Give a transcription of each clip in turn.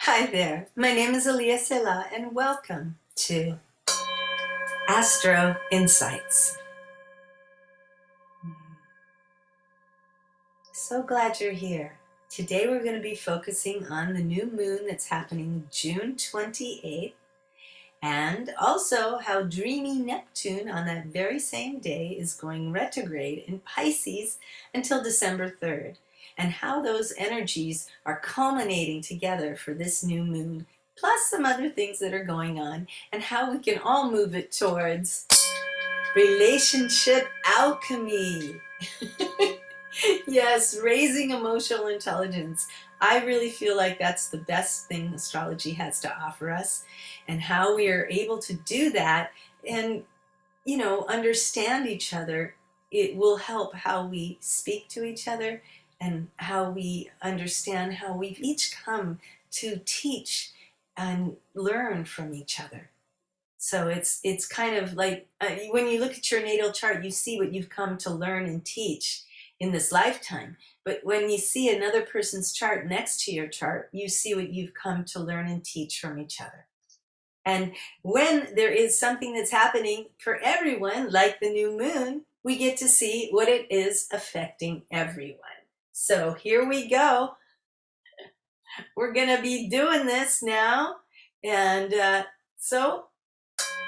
Hi there, my name is Alia Sela and welcome to Astro Insights. So glad you're here. Today we're going to be focusing on the new moon that's happening June 28th and also how dreamy Neptune on that very same day is going retrograde in Pisces until December 3rd, and how those energies are culminating together for this new moon, plus some other things that are going on, and how we can all move it towards relationship alchemy. Yes, raising emotional intelligence. I really feel like that's the best thing astrology has to offer us, and how we are able to do that and, understand each other. It will help how we speak to each other and how we understand how we've each come to teach and learn from each other. So it's kind of like when you look at your natal chart, you see what you've come to learn and teach in this lifetime. But when you see another person's chart next to your chart, you see what you've come to learn and teach from each other. And when there is something that's happening for everyone, like the new moon, we get to see what it is affecting everyone. So here we go. We're going to be doing this now. And so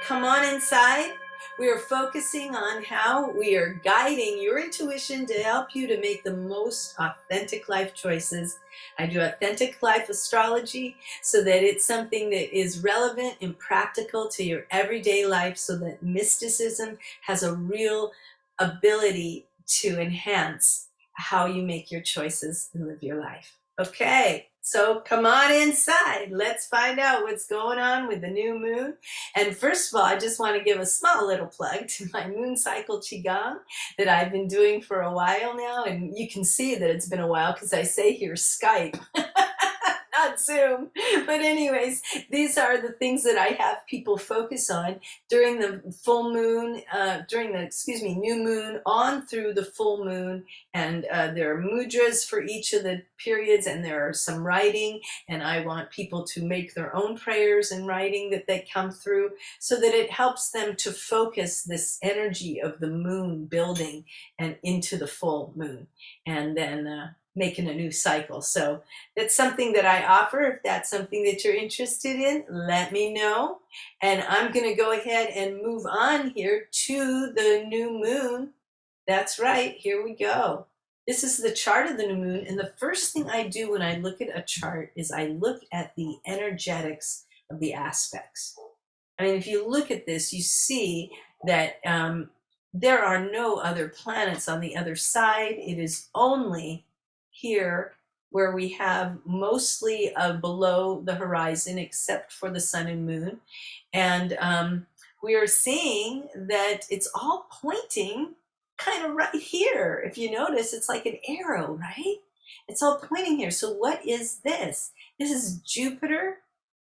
come on inside. We are focusing on how we are guiding your intuition to help you to make the most authentic life choices. I do authentic life astrology so that it's something that is relevant and practical to your everyday life, so that mysticism has a real ability to enhance how you make your choices and live your life. Okay, so come on inside. Let's find out what's going on with the new moon. And first of all, I just want to give a small little plug to my moon cycle qigong that I've been doing for a while now. And you can see that it's been a while because I say here Skype, not Zoom. But anyways, these are the things that I have people focus on during the full moon, new moon on through the full moon. And there are mudras for each of the periods, and there are some writing, and I want people to make their own prayers and writing that they come through, so that it helps them to focus this energy of the moon building and into the full moon, and then making a new cycle. So that's something that I offer. If that's something that you're interested in, let me know. And I'm going to go ahead and move on here to the new moon. That's right, here we go. This is the chart of the new moon, and the first thing I do when I look at a chart is I look at the energetics of the aspects. I mean, if you look at this, you see that there are no other planets on the other side. It is only here where we have mostly below the horizon, except for the sun and moon. And we are seeing that it's all pointing kind of right here. If you notice, it's like an arrow, right? It's all pointing here. So what is this? This is Jupiter,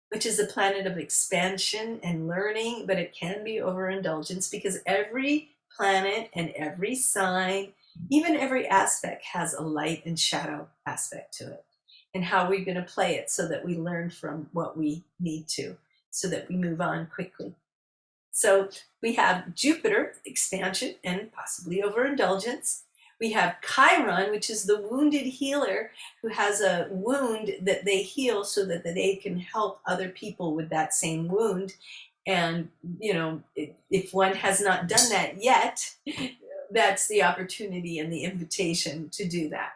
which is a planet of expansion and learning, but it can be overindulgence, because every planet and every sign, even every aspect, has a light and shadow aspect to it, and how we're going to play it so that we learn from what we need to, so that we move on quickly. So we have Jupiter, expansion and possibly overindulgence. We have Chiron, which is the wounded healer who has a wound that they heal so that they can help other people with that same wound. And, if one has not done that yet, that's the opportunity and the invitation to do that.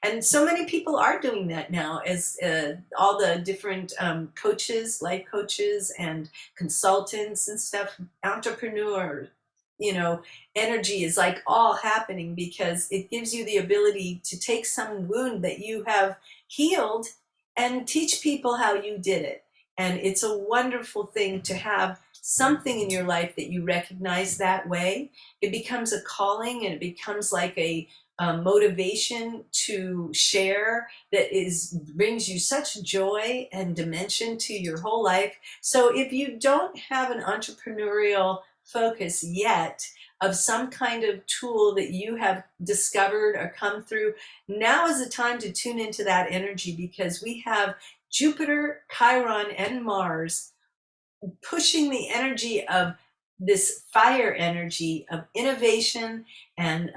And so many people are doing that now, as all the different coaches, life coaches and consultants and stuff, entrepreneurs, energy is like all happening, because it gives you the ability to take some wound that you have healed and teach people how you did it. And it's a wonderful thing to have something in your life that you recognize that way. It becomes a calling, and it becomes like a motivation to share that brings you such joy and dimension to your whole life. So if you don't have an entrepreneurial focus yet, of some kind of tool that you have discovered or come through, now is the time to tune into that energy, because we have Jupiter, Chiron, and Mars pushing the energy of this fire energy of innovation and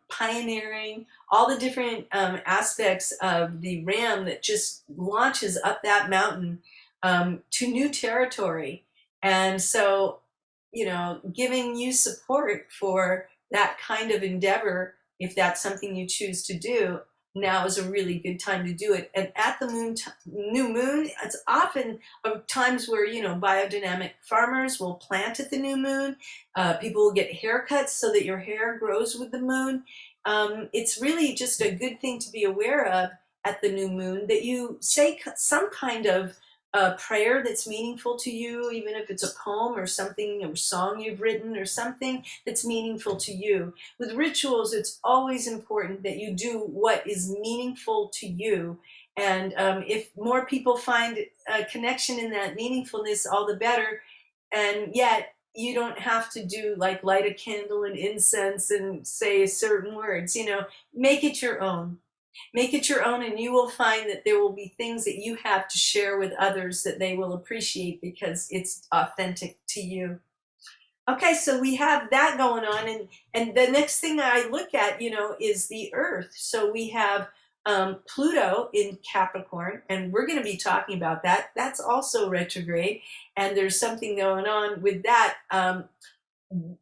pioneering, all the different aspects of the ram that just launches up that mountain to new territory. And so, giving you support for that kind of endeavor, if that's something you choose to do, now is a really good time to do it. And at the new moon, it's often times where, biodynamic farmers will plant at the new moon. People will get haircuts so that your hair grows with the moon. It's really just a good thing to be aware of at the new moon, that you say some kind of prayer that's meaningful to you, even if it's a poem or something, or a song you've written or something that's meaningful to you. With rituals, it's always important that you do what is meaningful to you. And if more people find a connection in that meaningfulness, all the better. And yet, you don't have to do like light a candle and incense and say certain words, make it your own. Make it your own, and you will find that there will be things that you have to share with others that they will appreciate because it's authentic to you. Okay, so we have that going on, and the next thing I look at, is the Earth. So we have Pluto in Capricorn, and we're going to be talking about that. That's also retrograde, and there's something going on with that. I'm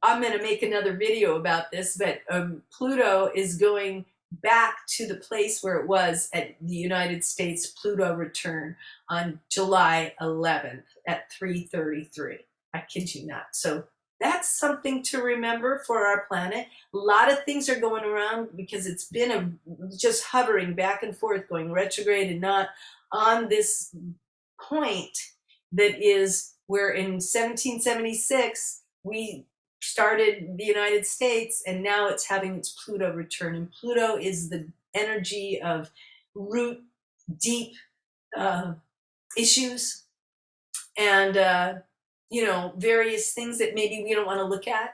going to make another video about this, but Pluto is going back to the place where it was at the United States Pluto return on July 11th at 3:33. I kid you not. So that's something to remember for our planet. A lot of things are going around because it's been just hovering back and forth, going retrograde and not, on this point that is where in 1776 we started the United States, and now it's having its Pluto return. And Pluto is the energy of root, deep issues, and various things that maybe we don't want to look at.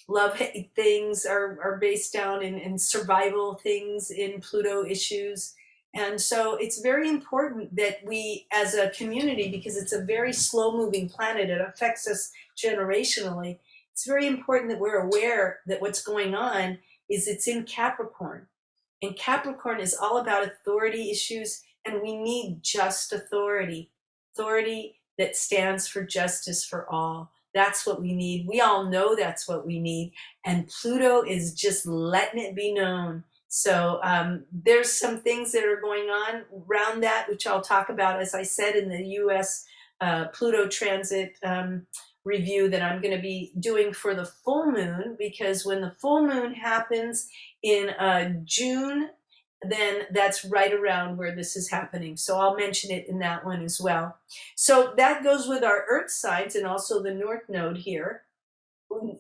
Love hate things are based down in survival things in Pluto issues. And so it's very important that we as a community, because it's a very slow moving planet, it affects us generationally. It's very important that we're aware that what's going on is it's in Capricorn. And Capricorn is all about authority issues, and we need just authority. Authority that stands for justice for all. That's what we need. We all know that's what we need. And Pluto is just letting it be known. So there's some things that are going on around that, which I'll talk about, as I said, in the U.S. Pluto transit review that I'm going to be doing for the full moon, because when the full moon happens in June, then that's right around where this is happening. So I'll mention it in that one as well. So that goes with our Earth signs and also the North Node here.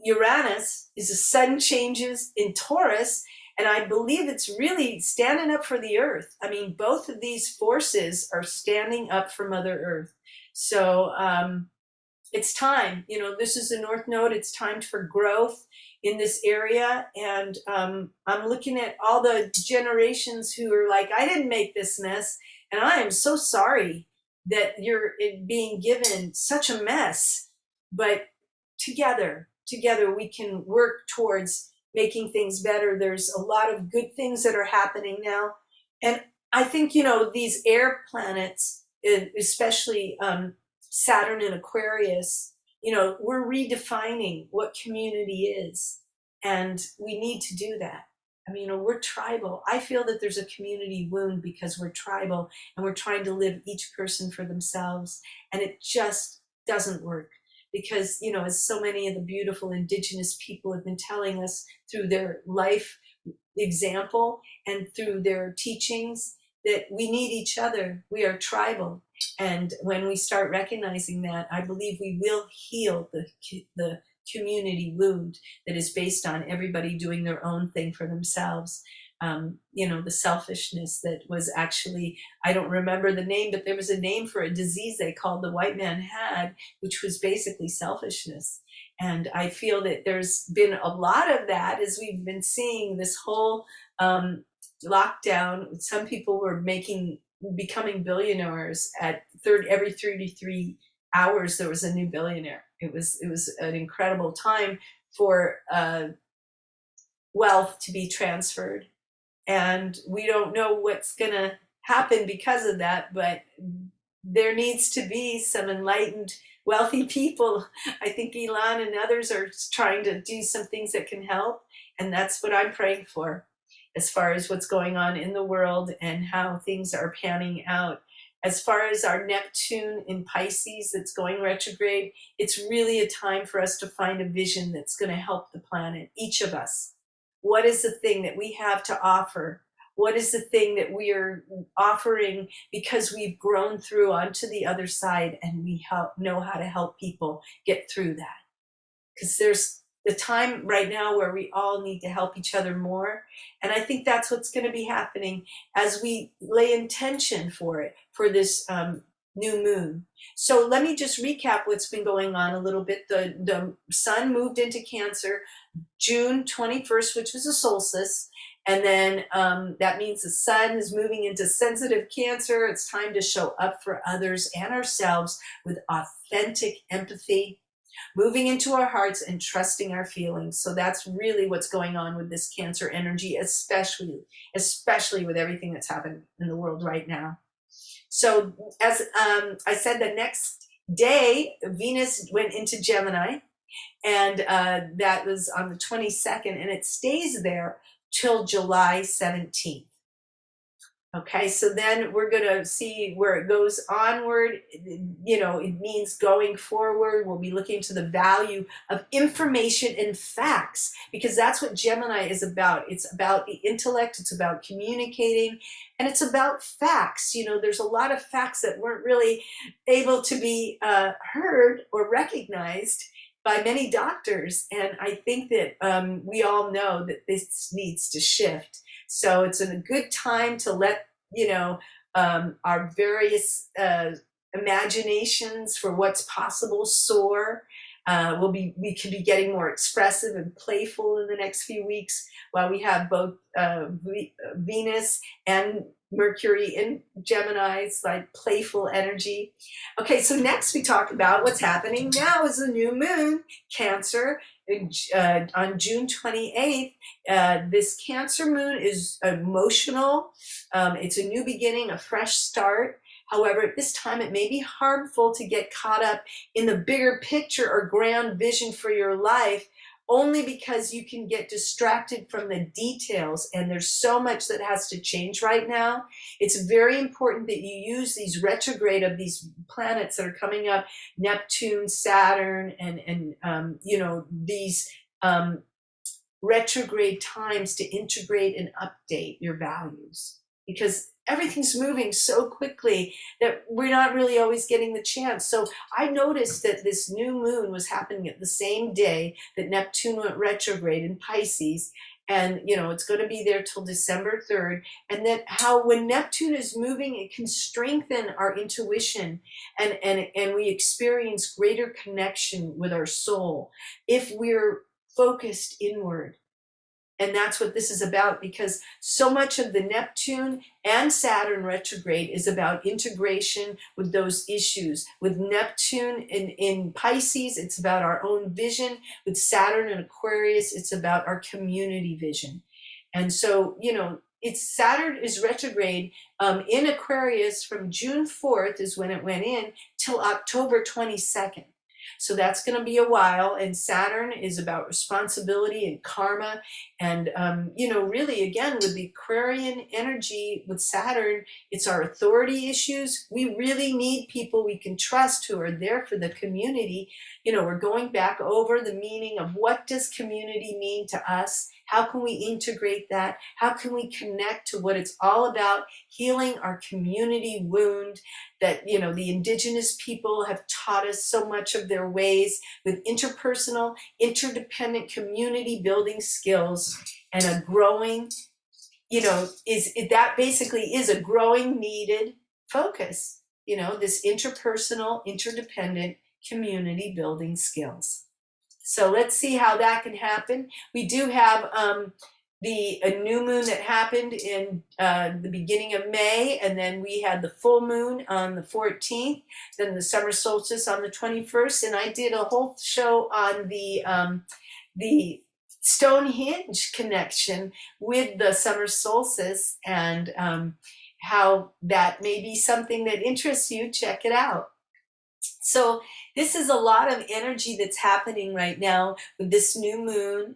Uranus is a sudden changes in Taurus, and I believe it's really standing up for the Earth. I mean, both of these forces are standing up for Mother Earth. So it's time. This is the North Node. It's time for growth in this area. And I'm looking at all the generations who are like, I didn't make this mess, and I am so sorry that you're being given such a mess. But together we can work towards making things better. There's a lot of good things that are happening now. And I think, these air planets, especially Saturn and Aquarius, we're redefining what community is. And we need to do that. I mean, we're tribal. I feel that there's a community wound because we're tribal and we're trying to live each person for themselves. And it just doesn't work. Because, as so many of the beautiful indigenous people have been telling us through their life example and through their teachings, that we need each other. We are tribal. And when we start recognizing that, I believe we will heal the community wound that is based on everybody doing their own thing for themselves. the selfishness that was actually, I don't remember the name, but there was a name for a disease they called the white man had, which was basically selfishness. And I feel that there's been a lot of that as we've been seeing this whole lockdown. Some people were becoming billionaires at every 33 hours there was a new billionaire. It was an incredible time for wealth to be transferred, and we don't know what's going to happen because of that, but there needs to be some enlightened wealthy people. I think Elon and others are trying to do some things that can help, and that's what I'm praying for as far as what's going on in the world and how things are panning out. As far as our Neptune in Pisces that's going retrograde, it's really a time for us to find a vision that's going to help the planet, each of us. What is the thing that we have to offer? What is the thing that we are offering because we've grown through onto the other side, and we know how to help people get through that? Because there's the time right now where we all need to help each other more. And I think that's what's going to be happening as we lay intention for it, for this new moon. So let me just recap what's been going on a little bit. The sun moved into Cancer June 21st, which was a solstice. And then that means the sun is moving into sensitive Cancer. It's time to show up for others and ourselves with authentic empathy, moving into our hearts and trusting our feelings. So that's really what's going on with this Cancer energy, especially with everything that's happened in the world right now. So as I said, the next day, Venus went into Gemini, and that was on the 22nd, and it stays there till July 17th. Okay, so then we're going to see where it goes onward. It means going forward. We'll be looking to the value of information and facts, because that's what Gemini is about. It's about the intellect, it's about communicating, and it's about facts. There's a lot of facts that weren't really able to be heard or recognized by many doctors. And I think that we all know that this needs to shift. So it's a good time to let our various imaginations for what's possible soar. We can be getting more expressive and playful in the next few weeks, while we have both Venus and Mercury in Gemini. It's like playful energy. Okay, so next we talk about what's happening now is the new moon, Cancer, on June 28th. This Cancer moon is emotional. It's a new beginning, a fresh start. However, at this time, it may be harmful to get caught up in the bigger picture or grand vision for your life, only because you can get distracted from the details, and there's so much that has to change right now. It's very important that you use these retrograde of these planets that are coming up, Neptune, Saturn, and these retrograde times to integrate and update your values, because everything's moving so quickly that we're not really always getting the chance. So I noticed that this new moon was happening at the same day that Neptune went retrograde in Pisces. And, it's going to be there till December 3rd. And that how when Neptune is moving, it can strengthen our intuition, and we experience greater connection with our soul if we're focused inward. And that's what this is about, because so much of the Neptune and Saturn retrograde is about integration with those issues. With Neptune in Pisces, it's about our own vision. With Saturn in Aquarius, it's about our community vision. And so, Saturn is retrograde in Aquarius from June 4th is when it went in till October 22nd. So that's going to be a while. And Saturn is about responsibility and karma. And, really, again, with the Aquarian energy with Saturn, it's our authority issues. We really need people we can trust who are there for the community. We're going back over the meaning of what does community mean to us? How can we integrate that? How can we connect to what it's all about, healing our community wound that, the indigenous people have taught us so much of their ways with interpersonal, interdependent community building skills and a growing that basically is a growing needed focus, this interpersonal, interdependent community building skills. So let's see how that can happen. We do have a new moon that happened in the beginning of May, and then we had the full moon on the 14th, then the summer solstice on the 21st, and I did a whole show on the Stonehenge connection with the summer solstice, and how that may be something that interests you. Check it out. So this is a lot of energy that's happening right now with this new moon,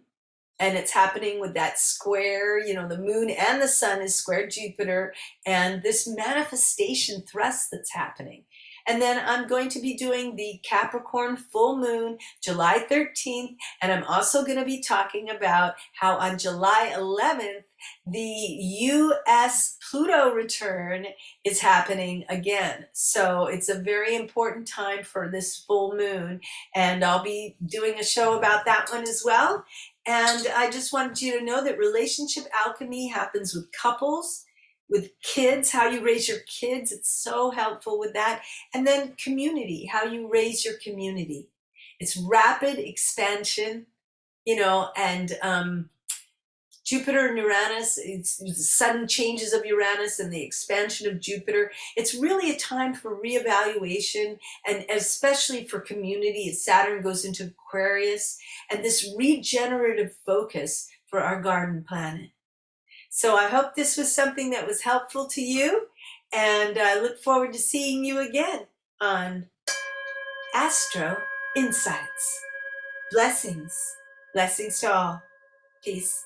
and it's happening with that square, the moon and the sun is square Jupiter, and this manifestation thrust that's happening. And then I'm going to be doing the Capricorn full moon, July 13th, and I'm also going to be talking about how on July 11th, the US Pluto return is happening again. So it's a very important time for this full moon, and I'll be doing a show about that one as well. And I just wanted you to know that relationship alchemy happens with couples, with kids, how you raise your kids. It's so helpful with that. And then community, how you raise your community. It's rapid expansion, and Jupiter and Uranus, it's the sudden changes of Uranus and the expansion of Jupiter. It's really a time for reevaluation, and especially for community as Saturn goes into Aquarius, and this regenerative focus for our garden planet. So I hope this was something that was helpful to you, and I look forward to seeing you again on Astro Insights. Blessings. Blessings to all. Peace.